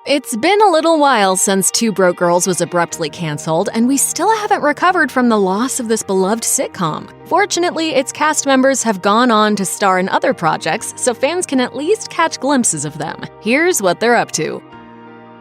It's been a little while since Two Broke Girls was abruptly canceled, and we still haven't recovered from the loss of this beloved sitcom. Fortunately, its cast members have gone on to star in other projects, so fans can at least catch glimpses of them. Here's what they're up to.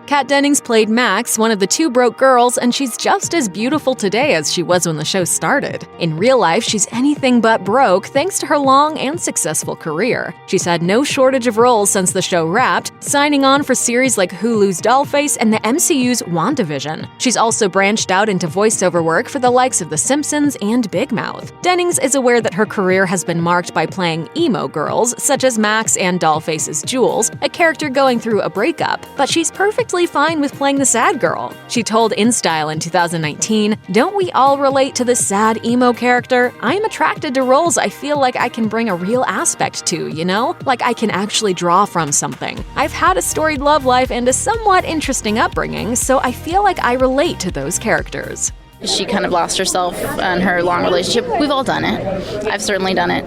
Kat Dennings played Max, one of the two broke girls, and she's just as beautiful today as she was when the show started. In real life, she's anything but broke thanks to her long and successful career. She's had no shortage of roles since the show wrapped, signing on for series like Hulu's Dollface and the MCU's WandaVision. She's also branched out into voiceover work for the likes of The Simpsons and Big Mouth. Dennings is aware that her career has been marked by playing emo girls, such as Max and Dollface's Jules, a character going through a breakup, but she's perfectly fine with playing the sad girl. She told InStyle in 2019, "Don't we all relate to the sad emo character? I'm attracted to roles I feel like I can bring a real aspect to, you know? Like I can actually draw from something. I've had a storied love life and a somewhat interesting upbringing, so I feel like I relate to those characters." She kind of lost herself in her long relationship. We've all done it. I've certainly done it.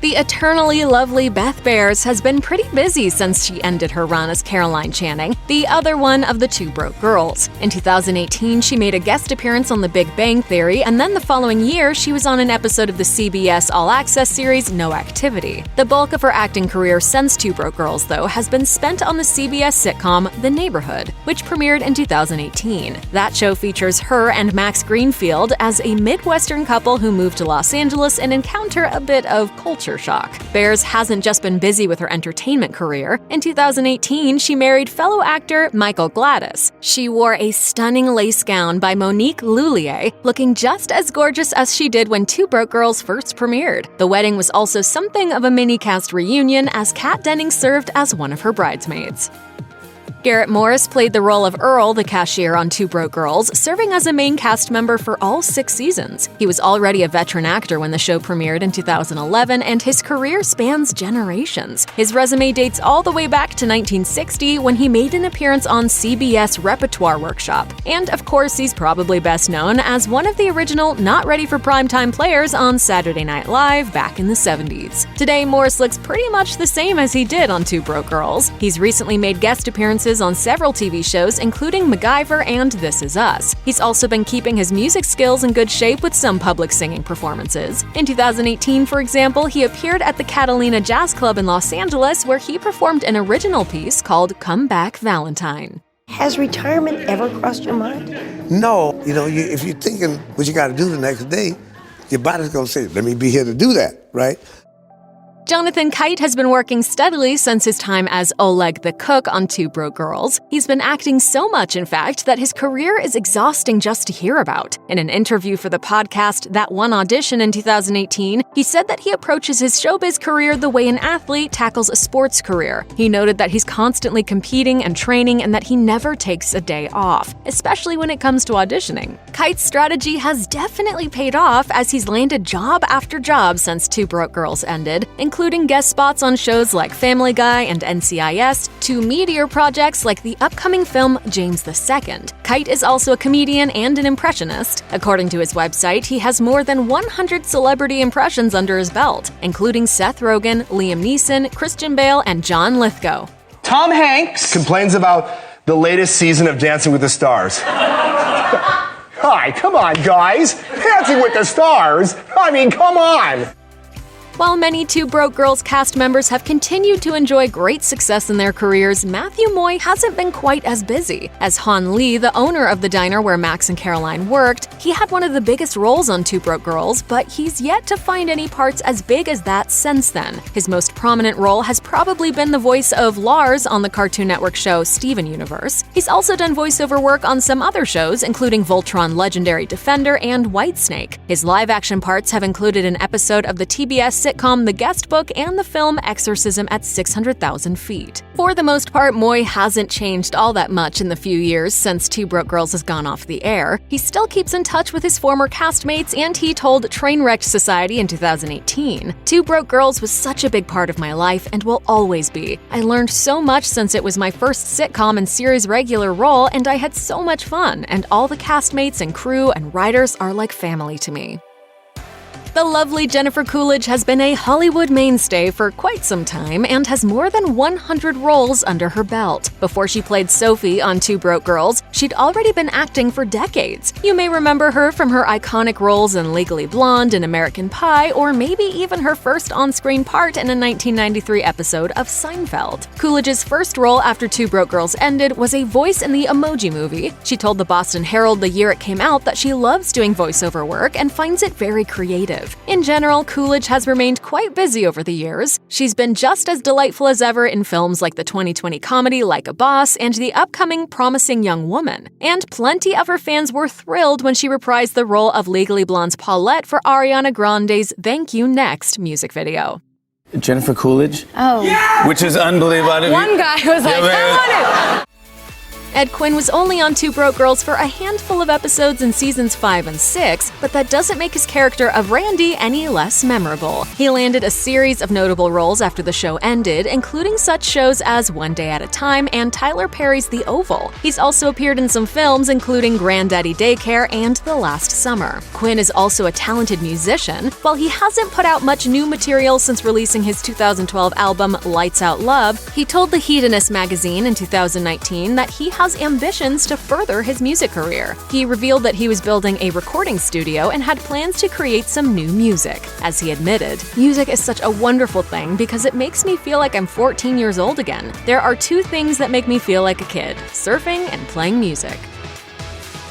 The eternally lovely Beth Behrs has been pretty busy since she ended her run as Caroline Channing, the other one of the Two Broke Girls. In 2018, she made a guest appearance on The Big Bang Theory, and then the following year, she was on an episode of the CBS All Access series No Activity. The bulk of her acting career since Two Broke Girls, though, has been spent on the CBS sitcom The Neighborhood, which premiered in 2018. That show features her and Max Greenfield as a Midwestern couple who move to Los Angeles and encounter a bit of culture shock. Behrs hasn't just been busy with her entertainment career. In 2018, she married fellow actor Michael Gladys. She wore a stunning lace gown by Monique Lhuillier, looking just as gorgeous as she did when Two Broke Girls first premiered. The wedding was also something of a mini-cast reunion, as Kat Dennings served as one of her bridesmaids. Garrett Morris played the role of Earl, the cashier on Two Broke Girls, serving as a main cast member for all 6 seasons. He was already a veteran actor when the show premiered in 2011, and his career spans generations. His resume dates all the way back to 1960, when he made an appearance on CBS Repertoire Workshop. And of course, he's probably best known as one of the original not ready for primetime players on Saturday Night Live back in the 70s. Today, Morris looks pretty much the same as he did on Two Broke Girls. He's recently made guest appearances on several TV shows, including MacGyver and This Is Us. He's also been keeping his music skills in good shape with some public singing performances. In 2018, for example, he appeared at the Catalina Jazz Club in Los Angeles, where he performed an original piece called Come Back Valentine. Has retirement ever crossed your mind? No. If you're thinking what you got to do the next day, your body's going to say, let me be here to do that, right? Jonathan Kite has been working steadily since his time as Oleg the cook on Two Broke Girls. He's been acting so much, in fact, that his career is exhausting just to hear about. In an interview for the podcast That One Audition in 2018, he said that he approaches his showbiz career the way an athlete tackles a sports career. He noted that he's constantly competing and training and that he never takes a day off, especially when it comes to auditioning. Kite's strategy has definitely paid off, as he's landed job after job since Two Broke Girls ended, including guest spots on shows like Family Guy and NCIS, to meteor projects like the upcoming film James II. Kite is also a comedian and an impressionist. According to his website, he has more than 100 celebrity impressions under his belt, including Seth Rogen, Liam Neeson, Christian Bale, and John Lithgow. Tom Hanks complains about the latest season of Dancing with the Stars. Hi, come on, guys. Dancing with the Stars? I mean, come on. While many Two Broke Girls cast members have continued to enjoy great success in their careers, Matthew Moy hasn't been quite as busy. As Han Lee, the owner of the diner where Max and Caroline worked, he had one of the biggest roles on Two Broke Girls, but he's yet to find any parts as big as that since then. His most prominent role has probably been the voice of Lars on the Cartoon Network show Steven Universe. He's also done voiceover work on some other shows, including Voltron Legendary Defender and Whitesnake. His live-action parts have included an episode of the TBS sitcom The Guest Book and the film Exorcism at 600,000 Feet. For the most part, Moy hasn't changed all that much in the few years since Two Broke Girls has gone off the air. He still keeps in touch with his former castmates, and he told Trainwreck Society in 2018, "Two Broke Girls was such a big part of my life and will always be. I learned so much since it was my first sitcom and series regular role, and I had so much fun, and all the castmates and crew and writers are like family to me." The lovely Jennifer Coolidge has been a Hollywood mainstay for quite some time and has more than 100 roles under her belt. Before she played Sophie on Two Broke Girls, she'd already been acting for decades. You may remember her from her iconic roles in Legally Blonde and American Pie, or maybe even her first on-screen part in a 1993 episode of Seinfeld. Coolidge's first role after Two Broke Girls ended was a voice in the Emoji Movie. She told the Boston Herald the year it came out that she loves doing voiceover work and finds it very creative. In general, Coolidge has remained quite busy over the years. She's been just as delightful as ever in films like the 2020 comedy Like a Boss and the upcoming Promising Young Woman. And plenty of her fans were thrilled when she reprised the role of Legally Blonde's Paulette for Ariana Grande's Thank You Next music video. Jennifer Coolidge? Oh. Yeah! Which is unbelievable. One guy was like, I want it! Ed Quinn was only on Two Broke Girls for a handful of episodes in seasons 5 and 6, but that doesn't make his character of Randy any less memorable. He landed a series of notable roles after the show ended, including such shows as One Day at a Time and Tyler Perry's The Oval. He's also appeared in some films, including Granddaddy Daycare and The Last Summer. Quinn is also a talented musician. While he hasn't put out much new material since releasing his 2012 album Lights Out Love, he told The Hedonist magazine in 2019 that he has ambitions to further his music career. He revealed that he was building a recording studio and had plans to create some new music. As he admitted, "Music is such a wonderful thing because it makes me feel like I'm 14 years old again. There are two things that make me feel like a kid: surfing and playing music."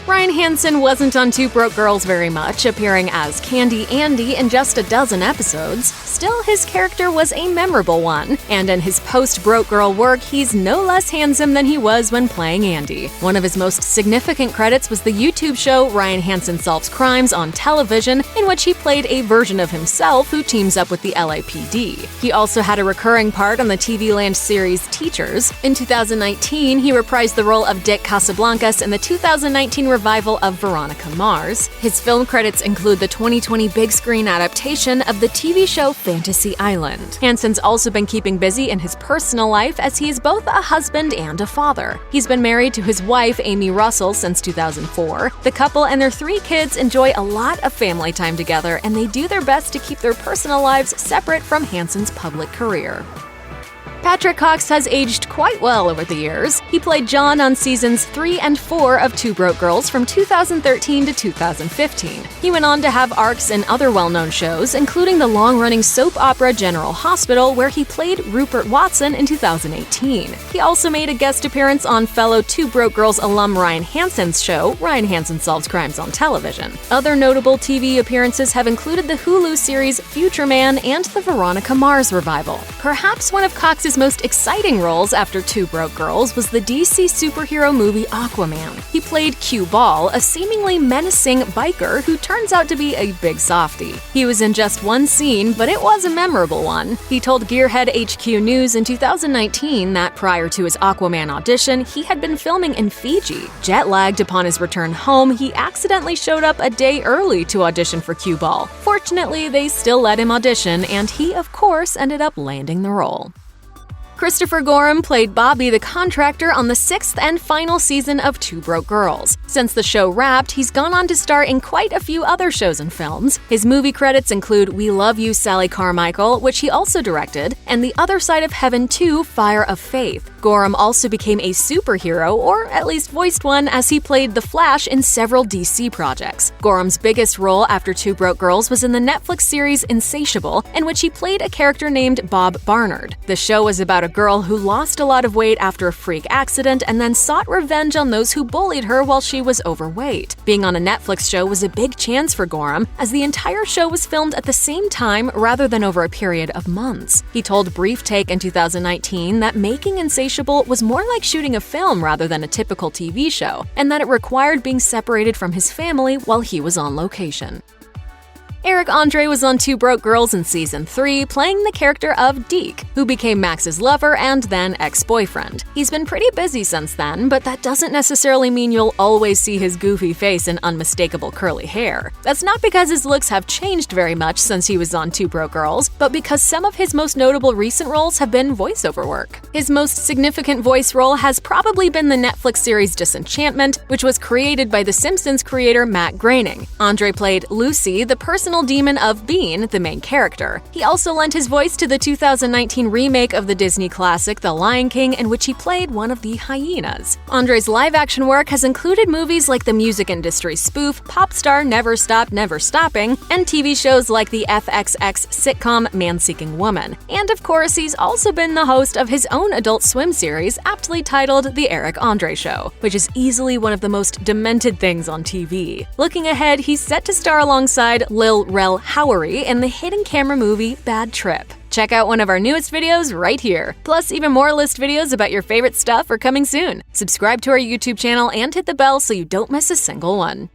Ryan Hansen wasn't on Two Broke Girls very much, appearing as Candy Andy in just a dozen episodes. Still, his character was a memorable one, and in his post-Broke Girl work, he's no less handsome than he was when playing Andy. One of his most significant credits was the YouTube show Ryan Hansen Solves Crimes on television, in which he played a version of himself who teams up with the LAPD. He also had a recurring part on the TV Land series Teachers. In 2019, he reprised the role of Dick Casablancas in the 2019 revival of Veronica Mars. His film credits include the 2020 big screen adaptation of the TV show Fantasy Island. Hansen's also been keeping busy in his personal life as he is both a husband and a father. He's been married to his wife, Amy Russell, since 2004. The couple and their 3 kids enjoy a lot of family time together, and they do their best to keep their personal lives separate from Hansen's public career. Patrick Cox has aged quite well over the years. He played John on seasons 3 and 4 of Two Broke Girls from 2013 to 2015. He went on to have arcs in other well-known shows, including the long-running soap opera General Hospital, where he played Rupert Watson in 2018. He also made a guest appearance on fellow Two Broke Girls alum Ryan Hansen's show, Ryan Hansen Solves Crimes on Television. Other notable TV appearances have included the Hulu series Future Man and the Veronica Mars revival. Perhaps one of Cox's most exciting roles after Two Broke Girls was the DC superhero movie Aquaman. He played Q Ball, a seemingly menacing biker who turns out to be a big softie. He was in just one scene, but it was a memorable one. He told Gearhead HQ News in 2019 that prior to his Aquaman audition, he had been filming in Fiji. Jet-lagged upon his return home, he accidentally showed up a day early to audition for Q Ball. Fortunately, they still let him audition, and he, of course, ended up landing the role. Christopher Gorham played Bobby the contractor on the 6th and final season of Two Broke Girls. Since the show wrapped, he's gone on to star in quite a few other shows and films. His movie credits include We Love You, Sally Carmichael, which he also directed, and The Other Side of Heaven 2, Fire of Faith. Gorham also became a superhero, or at least voiced one, as he played The Flash in several DC projects. Gorham's biggest role after Two Broke Girls was in the Netflix series Insatiable, in which he played a character named Bob Barnard. The show was about a girl who lost a lot of weight after a freak accident and then sought revenge on those who bullied her while she was overweight. Being on a Netflix show was a big chance for Gorham, as the entire show was filmed at the same time rather than over a period of months. He told Brief Take in 2019 that making Insatiable was more like shooting a film rather than a typical TV show, and that it required being separated from his family while he was on location. Eric Andre was on Two Broke Girls in Season 3, playing the character of Deke, who became Max's lover and then ex-boyfriend. He's been pretty busy since then, but that doesn't necessarily mean you'll always see his goofy face and unmistakable curly hair. That's not because his looks have changed very much since he was on Two Broke Girls, but because some of his most notable recent roles have been voiceover work. His most significant voice role has probably been the Netflix series Disenchantment, which was created by The Simpsons creator Matt Groening. Andre played Lucy, the personal personal demon of being the main character. He also lent his voice to the 2019 remake of the Disney classic The Lion King, in which he played one of the hyenas. Andre's live-action work has included movies like the music industry spoof Pop Star Never Stop Never Stopping, and TV shows like the FXX sitcom Man-Seeking Woman. And of course, he's also been the host of his own Adult Swim series, aptly titled The Eric Andre Show, which is easily one of the most demented things on TV. Looking ahead, he's set to star alongside Lil Rel Howery in the hidden camera movie Bad Trip. Check out one of our newest videos right here. Plus, even more list videos about your favorite stuff are coming soon. Subscribe to our YouTube channel and hit the bell so you don't miss a single one.